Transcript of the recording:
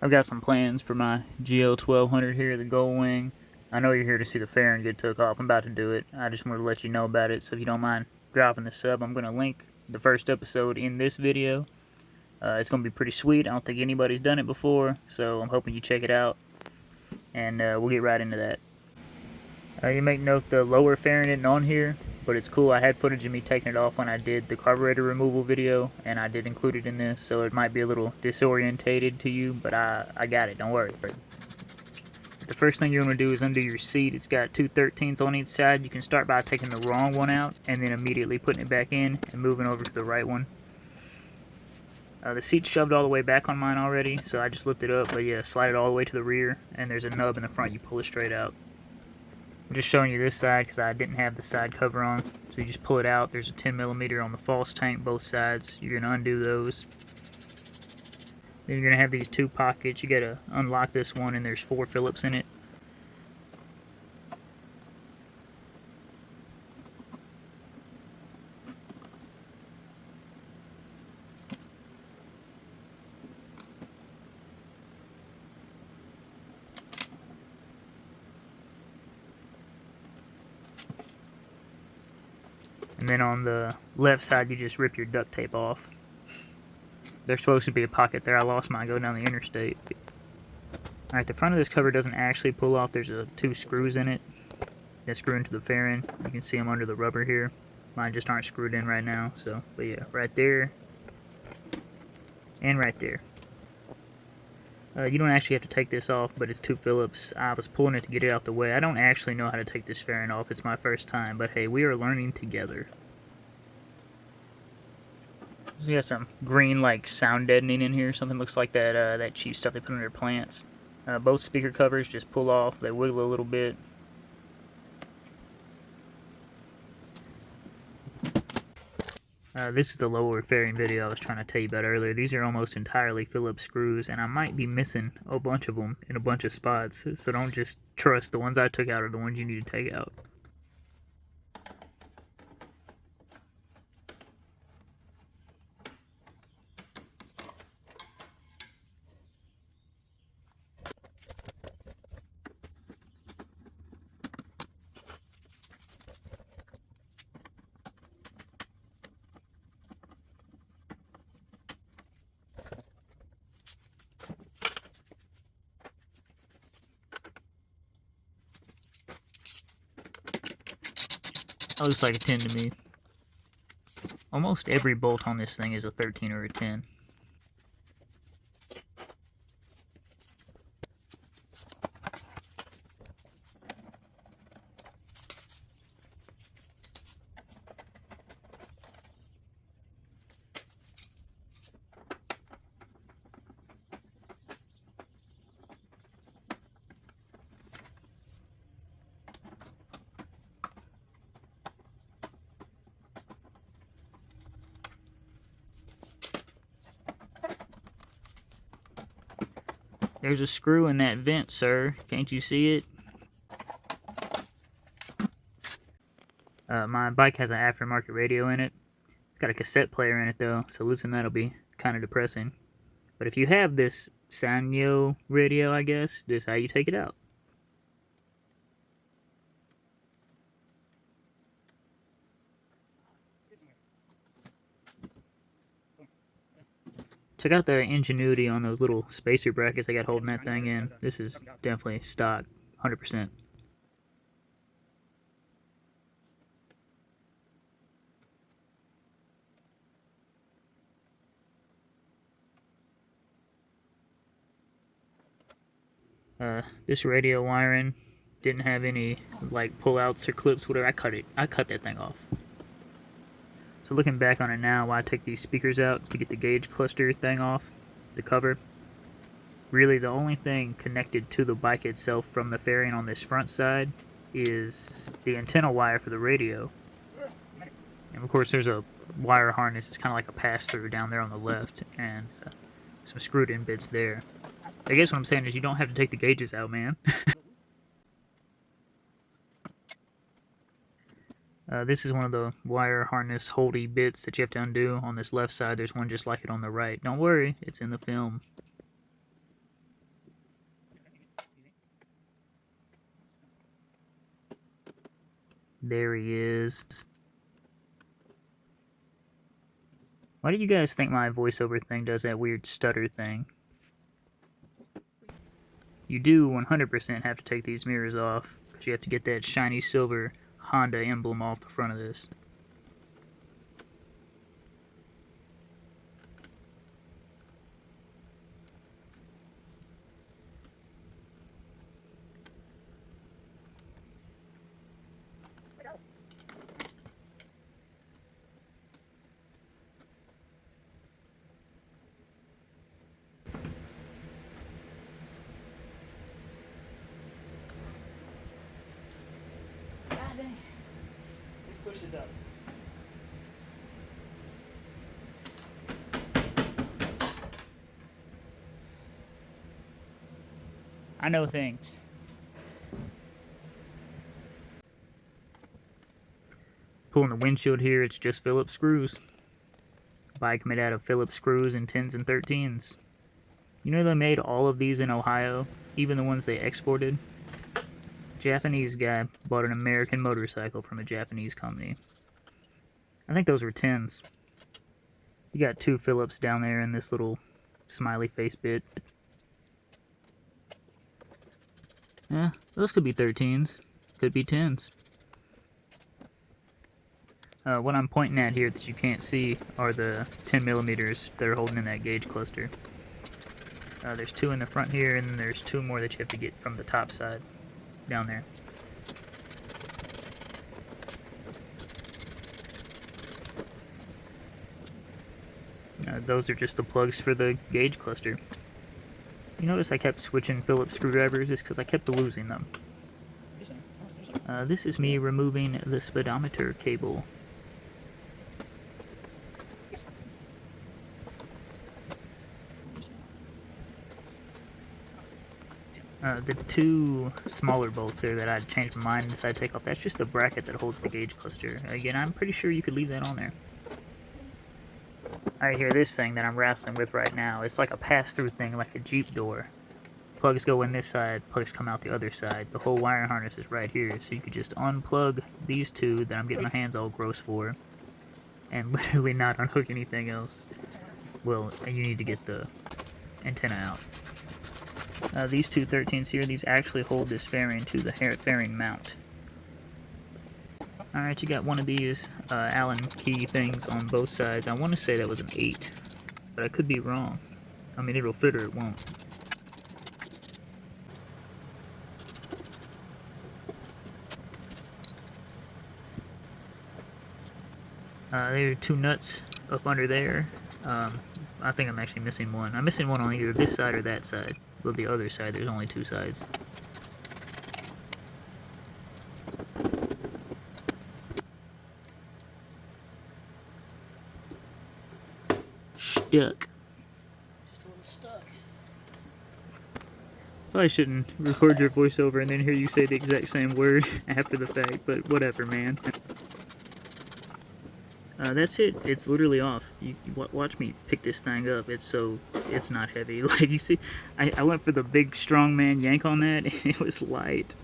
I've got some plans for my GL1200 here, the Goldwing. I know you're here to see the fairing get took off. I'm about to do it. I just wanted to let you know about it, so if you don't mind dropping the sub, I'm going to link the first episode in this video. It's going to be pretty sweet. I don't think anybody's done it before, so I'm hoping you check it out, and we'll get right into that. You make note the lower fairing isn't on here, but it's cool. I had footage of me taking it off when I did the carburetor removal video, and I did include it in this, so it might be a little disorientated to you, but I got it, don't worry. The first thing you're going to do is undo your seat. It's got two 13s on each side. You can start by taking the wrong one out, and then immediately putting it back in and moving over to the right one. The seat's shoved all the way back on mine already, so I just lift it up, but yeah, slide it all the way to the rear, and there's a nub in the front. You pull it straight out. I'm just showing you this side because I didn't have the side cover on. So you just pull it out. There's a 10mm on the false tank, both sides. You're going to undo those. Then you're going to have these two pockets. You got to unlock this one, and there's 4 Phillips in it. And then on the left side, you just rip your duct tape off. There's supposed to be a pocket there. I lost mine going down the interstate. Alright, the front of this cover doesn't actually pull off. There's 2 screws in it that screw into the fairing. You can see them under the rubber here. Mine just aren't screwed in right now. So, but yeah, right there and right there. You don't actually have to take this off, but it's 2 Phillips. I was pulling it to get it out the way. I don't actually know how to take this fairing off. It's my first time, but hey, we are learning together. So you got some green, like, sound deadening in here. Something looks like that that cheap stuff they put in their plants. Both speaker covers just pull off. They wiggle a little bit. This is the lower fairing video I was trying to tell you about earlier. These are almost entirely Phillips screws, and I might be missing a bunch of them in a bunch of spots. So don't just trust the ones I took out are the ones you need to take out. That looks like a 10 to me. Almost every bolt on this thing is a 13 or a 10. There's a screw in that vent, sir. Can't you see it? My bike has an aftermarket radio in it. It's got a cassette player in it, though, so losing that'll be kind of depressing. But if you have this Sanyo radio, I guess, this is how you take it out. Check out the ingenuity on those little spacer brackets I got holding that thing in. This is definitely stock, 100%. This radio wiring didn't have any like pullouts or clips, whatever. I cut that thing off. So looking back on it now, while I take these speakers out to get the gauge cluster thing off the cover, really the only thing connected to the bike itself from the fairing on this front side is the antenna wire for the radio. And of course there's a wire harness. It's kind of like a pass-through down there on the left, and some screwed in bits there. I guess what I'm saying is you don't have to take the gauges out, man. This is one of the wire harness holdy bits that you have to undo on this left side. There's one just like it on the right. Don't worry, it's in the film. There he is. Why do you guys think my voiceover thing does that weird stutter thing? You do 100% have to take these mirrors off, because you have to get that shiny silver Honda emblem off the front of this. This pushes up. I know things. Pulling the windshield here, it's just Phillips screws. Bike made out of Phillips screws in 10s and 13s. You know they made all of these in Ohio, even the ones they exported? Japanese guy bought an American motorcycle from a Japanese company. I think those were 10s. You got 2 Phillips down there in this little smiley face bit. Yeah, those could be 13s. Could be 10s. What I'm pointing at here that you can't see are the 10 millimeters that are holding in that gauge cluster. There's 2 in the front here, and then there's 2 more that you have to get from the top side down there. Those are just the plugs for the gauge cluster. You notice I kept switching Phillips screwdrivers just because I kept losing them. This is me removing the speedometer cable. The 2 smaller bolts there that I changed my mind and decided to take off, that's just the bracket that holds the gauge cluster. Again, I'm pretty sure you could leave that on there. Alright, here, this thing that I'm wrestling with right now, it's like a pass-through thing, like a Jeep door. Plugs go in this side, plugs come out the other side. The whole wiring harness is right here, so you could just unplug these 2 that I'm getting my hands all gross for, and literally not unhook anything else. Well, you need to get the antenna out. These 2 13s here, these actually hold this fairing to the fairing mount. Alright, you got one of these Allen key things on both sides. I want to say that was an 8, but I could be wrong. I mean, it'll fit or it won't. There are 2 nuts up under there. I think I'm actually missing one. I'm missing one on either this side or that side. But the other side, there's only 2 sides. Stuck. Just a little stuck. Probably shouldn't record your voiceover and then hear you say the exact same word after the fact, but whatever, man. That's it. It's literally off. You watch me pick this thing up. It's not heavy. Like, you see, I went for the big strong man yank on that, and it was light.